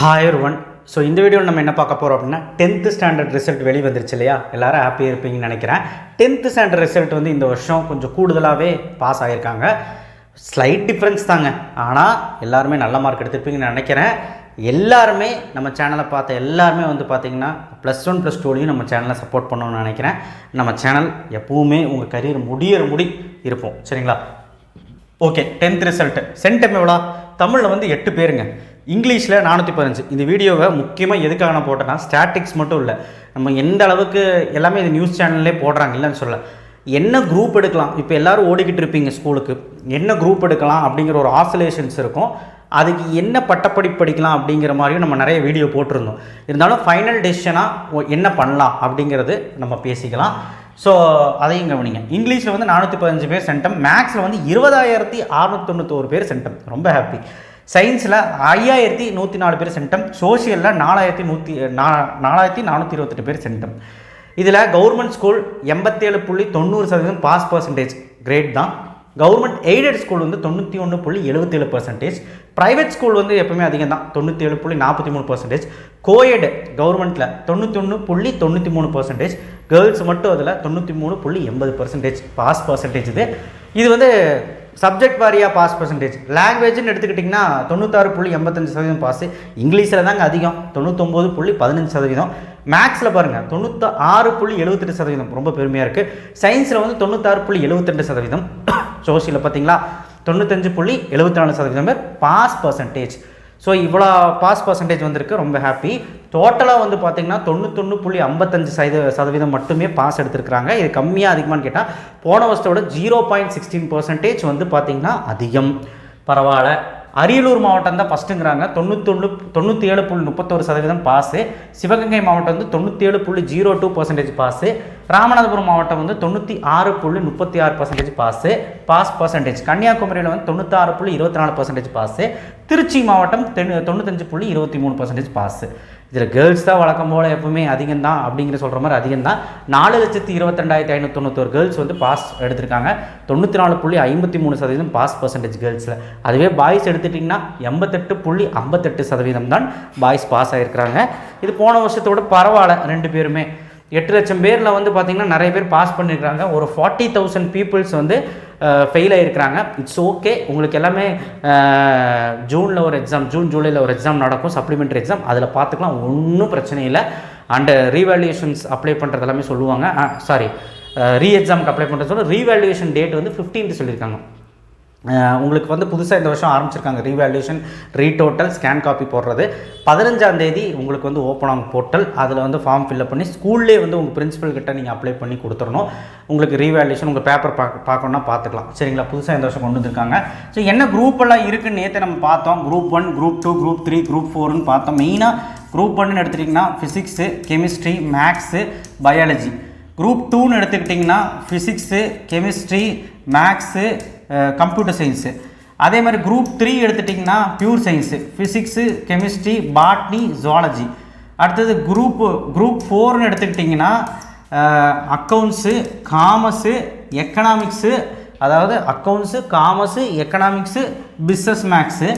Hi everyone. So இந்த வீடியோவில் நம்ம என்ன பார்க்க போகிறோம் அப்படின்னா 10th ஸ்டாண்டர்ட் ரிசல்ட் வெளி வந்துருச்சு இல்லையா? எல்லோரும் ஹாப்பியாக இருப்பீங்கன்னு நினைக்கிறேன். 10th ஸ்டாண்டர்ட் ரிசல்ட் வந்து இந்த வருஷம் கொஞ்சம் கூடுதலாகவே பாஸ் ஆகியிருக்காங்க. ஸ்லைட் டிஃப்ரென்ஸ் தாங்க, ஆனால் எல்லாருமே நல்ல மார்க் எடுத்துருப்பீங்கன்னு நினைக்கிறேன். எல்லாருமே நம்ம சேனலை பார்த்த எல்லாருமே வந்து பார்த்திங்கன்னா +1 +2லையும் நம்ம சேனலை சப்போர்ட் பண்ணணும்னு நினைக்கிறேன். நம்ம சேனல் எப்போவுமே உங்கள் கரியர் முடி இருப்போம், சரிங்களா? ஓகே, 10th ரிசல்ட்டு சென்டம் எவ்வளோ? தமிழில் வந்து 8 பேருங்க, இங்கிலீஷில் 415. இந்த வீடியோவை முக்கியமாக எதுக்காக நான் போட்டேன்னா, ஸ்டாட்டிக்ஸ் மட்டும் இல்லை, நம்ம எந்த அளவுக்கு எல்லாமே இது நியூஸ் சேனல்லே போடுறாங்க, இல்லைன்னு சொல்ல. என்ன குரூப் எடுக்கலாம், இப்போ எல்லோரும் ஓடிக்கிட்டு இருப்பீங்க ஸ்கூலுக்கு, என்ன குரூப் எடுக்கலாம் அப்படிங்கிற ஒரு ஆசோலேஷன்ஸ் இருக்கும். அதுக்கு என்ன பட்டப்படிப்பு படிக்கலாம் அப்படிங்கிற மாதிரியும் நம்ம நிறைய வீடியோ போட்டிருந்தோம். இருந்தாலும் ஃபைனல் டெசிஷனாக என்ன பண்ணலாம் அப்படிங்கிறது நம்ம பேசிக்கலாம். ஸோ அதையும் கவனிங்க. இங்கிலீஷில் வந்து 415 பேர் சென்டம், மேக்ஸில் வந்து 20,691 பேர் சென்டம், ரொம்ப ஹாப்பி. சயின்ஸில் 5,104 பேர் சென்டம், சோஷியலில் 4,428 பேர் சென்டம். இதில் government school 87.90% pass percentage, great தான். கவர்மெண்ட் எய்டட் ஸ்கூல் வந்து 91.77%. ப்ரைவேட் ஸ்கூல் வந்து எப்பவுமே அதிகம் தான், 97.43%. கோஎட் கவர்மெண்ட்டில் 91.93%. கேர்ள்ஸ் மட்டும் அதில் 93.80% பாஸ் பர்சன்டேஜ். இது வந்து சப்ஜெக்ட் வாரியாக பாஸ் பர்சன்டேஜ். லாங்குவேஜ்னு எடுத்துக்கிட்டிங்கன்னா 96.85% பாஸு. இங்கிலீஷில் தாங்க அதிகம், 99.15%. மேக்ஸில் பாருங்கள் 96.78%, ரொம்ப பெருமையாக இருக்குது. சயின்ஸில் வந்து 96.72%. சோஷியலில் பார்த்தீங்களா 95.74% பேர் பாஸ் பர்சன்டேஜ். ஸோ இவ்வளோ பாஸ் பர்சன்டேஜ் வந்திருக்கு, ரொம்ப ஹாப்பி. டோட்டலாக வந்து பார்த்திங்கன்னா 91.55% மட்டுமே பாஸ் எடுத்துருக்குறாங்க. இது கம்மியாக அதிகமானு கேட்டால் போன வருஷத்தோட 0.16% வந்து பார்த்திங்கன்னா அதிகம், பரவாயில்ல. அரியலூர் மாவட்டம் தான் ஃபஸ்ட்டுங்கிறாங்க, 97.31% பாஸு. சிவகங்கை மாவட்டம் வந்து 97.02% பாஸு. ராமநாதபுரம் மாவட்டம் வந்து 96.36% பாஸு, பாஸ் பர்சன்டேஜ். கன்னியாகுமரியில் வந்து 96.24% பாஸு. திருச்சி மாவட்டம் 95.23% பாஸு. இதில் கேர்ள்ஸ் தான் வழக்கம் போல் எப்பவுமே அதிகம் தான் அப்படிங்கிற சொல்கிற மாதிரி அதிகம் தான். 4,22,591 கேர்ள்ஸ் வந்து பாஸ் எடுத்திருக்காங்க, 94.53% பாஸ் பர்சன்டேஜ் கேர்ள்ஸில். அதுவே பாய்ஸ் எடுத்துட்டிங்கன்னா 88.58% தான் பாய்ஸ் பாஸ் ஆகிருக்கிறாங்க. இது போன வருஷத்தோட பரவாயில்ல. 2 பேருமே 8 லட்சம் பேரில் வந்து பார்த்திங்கன்னா நிறைய பேர் பாஸ் பண்ணியிருக்காங்க. ஒரு 40,000 பீப்புள்ஸ் வந்து ஃபெயில் ஆகிருக்கிறாங்க. It's okay. உங்களுக்கு எல்லாமே ஜூனில் ஒரு எக்ஸாம், ஜூலையில் ஒரு எக்ஸாம் நடக்கும், சப்ளிமெண்ட்ரி எக்ஸாம், அதில் பார்த்துக்கலாம், ஒன்றும் பிரச்சனை இல்லை. அண்டு ரீவேல்யூஷன்ஸ் அப்ளை பண்ணுறது எல்லாமே சொல்லுவாங்க. ரீ எக்ஸாமுக்கு அப்ளை பண்ணுறது சொல்ல ரீவேல்யூஷன் டேட் வந்து 15th சொல்லியிருக்காங்க. உங்களுக்கு வந்து புதுசாக இந்த வருஷம் ஆரம்பிச்சிருக்காங்க ரீவேல்யூஷன், ரீடோட்டல், ஸ்கேன் காப்பி போடுறது. 15ஆம் தேதி உங்களுக்கு வந்து ஓப்பன் ஆகும் போர்ட்டல். அதில் வந்து ஃபார்ம் ஃபில்அப் பண்ணி ஸ்கூல்லேயே வந்து உங்கள் பிரின்சிபல் கிட்ட நீங்கள் அப்ளை பண்ணி கொடுத்துடணும். உங்களுக்கு ரீவேல்யூஷன் உங்கள் பேப்பர் பார்க்கணுன்னா பார்த்துக்கலாம், சரிங்களா? புதுசாக இந்த வருஷம் கொண்டு வந்திருக்காங்க. ஸோ என்ன குரூப் எல்லாம் இருக்குன்னு நேற்று நம்ம பார்த்தோம். குரூப் 1, குரூப் 2, குரூப் 3, குரூப் 4ன்னு பார்த்தோம். மெயினாக குரூப் 1ன்னு எடுத்துட்டிங்கன்னா physics, chemistry, maths, biology. Group 2ன்னு எடுத்துக்கிட்டிங்கன்னா physics, chemistry, maths, computer science. அதே மாதிரி குரூப் 3 எடுத்துட்டிங்கன்னா pure science, physics, chemistry, botany, zoology. அடுத்தது குரூப் 4ன்னு எடுத்துக்கிட்டிங்கன்னா அக்கௌண்ட்ஸு, காமர்ஸு, எக்கனாமிக்ஸு, அதாவது accounts, commerce, economics, business, maths.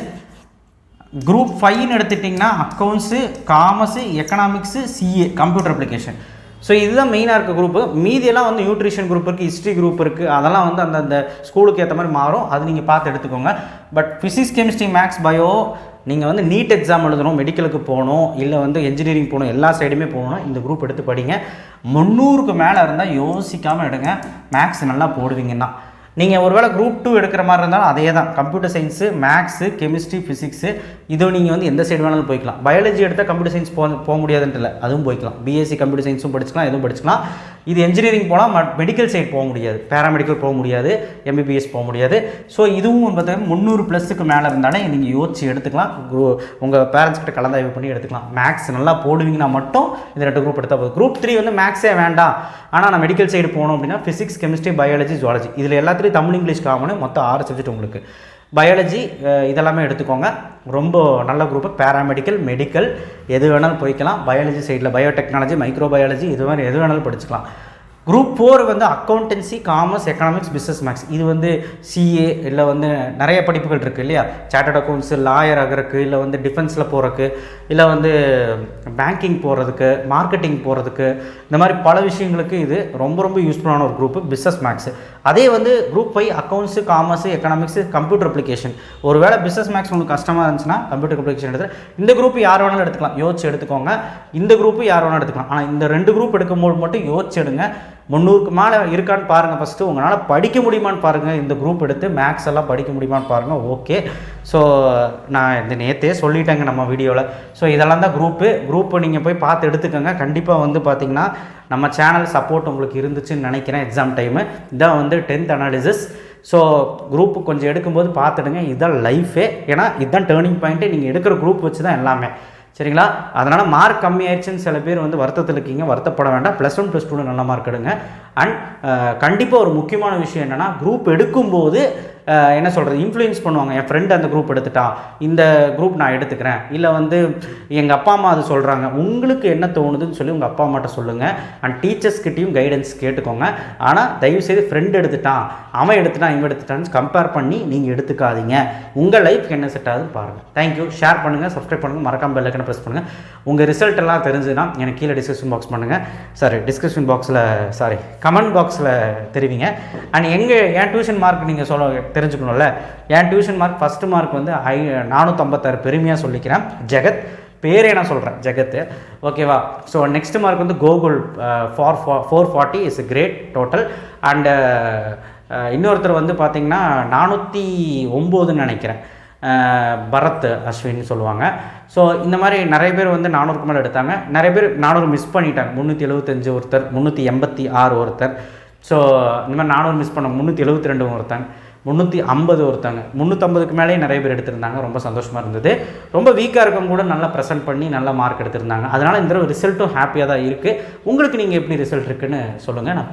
Group 5ன்னு எடுத்துட்டிங்கன்னா accounts, commerce, economics, CA, computer application. So இதுதான் மெயினாக இருக்க குரூப்பு. மீதியெல்லாம் வந்து நியூட்ரிஷன் குரூப் இருக்குது, ஹிஸ்ட்ரி குரூப் இருக்குது, அதெல்லாம் வந்து அந்தந்த ஸ்கூலுக்கு ஏற்ற மாதிரி மாறும், அது நீங்கள் பார்த்து எடுத்துக்கோங்க. But physics, chemistry, maths, bio நீங்கள் வந்து நீட் எக்ஸாம் எழுதணும், மெடிக்கலுக்கு போகணும், இல்லை வந்து என்ஜினியரிங் போகணும், எல்லா சைடுமே போகணும்னா இந்த குரூப் எடுத்து படிங்க. 300க்கு மேலே இருந்தால் யோசிக்காமல் எடுங்க, மேக்ஸ் நல்லா போடுவீங்கன்னா. நீங்கள் ஒருவேளை குரூப் 2 எடுக்கிற மாதிரி இருந்தாலும் அதே தான், computer science, maths, chemistry, physics, இதோ நீங்கள் வந்து எந்த சைடு வேணாலும் போய்க்கலாம். பயாலஜி எடுத்தால் கம்ப்யூட்டர் சயின்ஸ் போக முடியாதுன்ட்டு இல்லை, அதுவும் போய்க்கலாம். பிஎஸ்சி கம்ப்யூட்டர் சயின்ஸும் படிச்சுக்கலாம், எதுவும் படிச்சுக்கலாம். இது என்ஜினியரிங் போகலாம், மெடிக்கல் சைடு போக முடியாது, பேராமெடிக்கல் போக முடியாது, எம்பிபிஎஸ் போக முடியாது. ஸோ இதுவும் பார்த்தீங்கன்னா 300+ மேலே இருந்தாலே நீங்கள் யோசிச்சு எடுத்துக்கலாம். உங்கள் பேரண்ட்ஸ் கிட்ட கலந்தாய்வு பண்ணி எடுத்துக்கலாம். மேக்ஸ் நல்லா போடுவீங்கன்னா மட்டும் இந்த 2 குரூப் எடுத்தால் போதும். குரூப் 3 வந்து மேக்ஸே வேண்டாம், ஆனால் நான் மெடிக்கல் சைடு போகணும் அப்படின்னா ஃபிசிக்ஸ், கெமிஸ்ட்ரி, பயாலஜி, ஜுவாலஜி, இதில் எல்லாத்துலேயும் தமிழ், இங்கிலீஷ் காமனு, மொத்தம் 6 சப்ஜெக்ட் உங்களுக்கு. பயாலஜி இதெல்லாமே எடுத்துக்கோங்க, ரொம்ப நல்ல குரூப்பு. பேராமெடிக்கல், மெடிக்கல் எது வேணாலும் போய்க்கலாம். பயாலஜி சைடில் பயோடெக்னாலஜி, மைக்ரோபயாலஜி, இது மாதிரி எது வேணாலும் படிச்சுக்கலாம். குரூப் 4 வந்து accountancy, commerce, economics, business maths. இது வந்து சிஏ இல்லை வந்து நிறைய படிப்புகள் இருக்குது இல்லையா, சார்ட்டர்ட் அக்கௌண்ட்ஸு, லாயர் ஆகிறதுக்கு, இல்லை வந்து டிஃபென்ஸில் போகிறதுக்கு, இல்லை வந்து பேங்கிங் போகிறதுக்கு, மார்க்கெட்டிங் போகிறதுக்கு, இந்த மாதிரி பல விஷயங்களுக்கு இது ரொம்ப ரொம்ப யூஸ்ஃபுல்லான ஒரு குரூப்பு பிஸ்னஸ் மேக்ஸு. அதே வந்து group 5 accounts, commerce, economics, computer application. ஒரு வேளை பிஸ்னஸ் மேக்ஸ் உங்களுக்கு கஷ்டமாக இருந்துச்சுன்னா கம்ப்யூட்டர் அப்ளிகேஷன் எடுத்து இந்த குரூப் யார் வேணாலும் எடுத்துக்கலாம், யோசிச்சு எடுத்துக்கோங்க. இந்த குரூப்பு யார் வேணாலும் எடுத்துக்கலாம். ஆனால் இந்த 2 குரூப் எடுக்கும்போது மட்டும் யோசிச்சு எடுங்க. 300க்கு மேலே இருக்கான்னு பாருங்கள். ஃபஸ்ட்டு உங்களால் படிக்க முடியுமான்னு பாருங்கள். இந்த குரூப் எடுத்து மேக்ஸ் எல்லாம் படிக்க முடியுமான்னு பாருங்கள். ஓகே, ஸோ நான் இந்த நேற்றே சொல்லிட்டேங்க நம்ம வீடியோவில். ஸோ இதெல்லாம் தான் குரூப்பு நீங்கள் போய் பார்த்து எடுத்துக்கோங்க. கண்டிப்பாக வந்து பார்த்திங்கன்னா நம்ம சேனல் சப்போர்ட் உங்களுக்கு இருந்துச்சுன்னு நினைக்கிறேன். எக்ஸாம் டைமு இதான் வந்து 10th அனாலிசிஸ். ஸோ குரூப்பு கொஞ்சம் எடுக்கும்போது பார்த்துடுங்க. இதுதான் லைஃபே. ஏன்னா இதுதான் டேர்னிங் பாயிண்ட்டு. நீங்கள் எடுக்கிற குரூப் வச்சு தான் எல்லாமே, சரிங்களா? அதனால் மார்க் கம்மி ஆயிடுச்சுன்னு சில பேர் வந்து வருத்தத்தில் இருக்கீங்க. வருத்தப்பட வேண்டாம். +1 +2 நல்ல மார்க் எடுங்க. அண்ட் கண்டிப்பாக ஒரு முக்கியமான விஷயம் என்னென்னா, குரூப் எடுக்கும்போது என்ன சொல்கிறது, இன்ஃப்ளூயன்ஸ் பண்ணுவாங்க. என் ஃப்ரெண்டு அந்த குரூப் எடுத்துட்டான், இந்த குரூப் நான் எடுத்துக்கிறேன், இல்லை வந்து எங்கள் அப்பா அம்மா அது சொல்கிறாங்க. உங்களுக்கு என்ன தோணுதுன்னு சொல்லி உங்கள் அப்பா அம்மாட்ட சொல்லுங்கள். அண்ட் டீச்சர்ஸ்கிட்டையும் கைடன்ஸ் கேட்டுக்கோங்க. ஆனால் தயவுசெய்து ஃப்ரெண்டு எடுத்துட்டான், அவன் எடுத்துட்டான், இவன் எடுத்துட்டான்னு கம்பேர் பண்ணி நீங்கள் எடுத்துக்காதீங்க. உங்கள் லைஃப்க்கு என்ன செட் ஆகுதுன்னு பாருங்கள். தேங்க்யூ. ஷேர் பண்ணுங்கள், சப்ஸ்கிரைப் பண்ணுங்கள், மறக்காம பெல் ஐக்கனை ப்ரெஸ் பண்ணுங்கள். உங்கள் ரிசல்ட் எல்லாம் தெரிஞ்சுன்னா எனக்கு கீழே கமெண்ட் பாக்ஸில் தெரிவிங்க. அண்ட் என் டியூஷன் மார்க் நீங்கள் தெரிஞ்சுக்கணும்ல. என் டியூஷன் மார்க் ஃபஸ்ட்டு மார்க் வந்து 456 பெருமையாக சொல்லிக்கிறேன். ஜெகத் பேரே நான் சொல்கிறேன், ஜெகத்து. ஓகேவா? ஸோ நெக்ஸ்ட் மார்க் வந்து Gokul 440 is great total. And இன்னொருத்தர் வந்து பார்த்திங்கன்னா 409ன்னு நினைக்கிறேன், பரத் அஸ்வின்னு சொல்லுவாங்க. ஸோ இந்த மாதிரி நிறைய பேர் வந்து 400க்கு மேலே எடுத்தாங்க. நிறைய பேர் 400 மிஸ் பண்ணிட்டாங்க. 375 ஒருத்தர், 386 ஒருத்தர். ஸோ இந்த மாதிரி 400 மிஸ் பண்ண 372 ஒருத்தாங்க, 350 ஒருத்தாங்க. 350க்கு மேலேயே நிறைய பேர் எடுத்திருந்தாங்க. ரொம்ப சந்தோஷமாக இருந்தது. ரொம்ப வீக்காக இருக்கவங்க கூட நல்லா ப்ரெசென்ட் பண்ணி நல்ல மார்க் எடுத்திருந்தாங்க. அதனால் இந்த ரிசல்ட்டும் ஹாப்பியாக தான் இருக்குது. உங்களுக்கு நீங்கள் எப்படி ரிசல்ட் இருக்குன்னு சொல்லுங்கள். நான்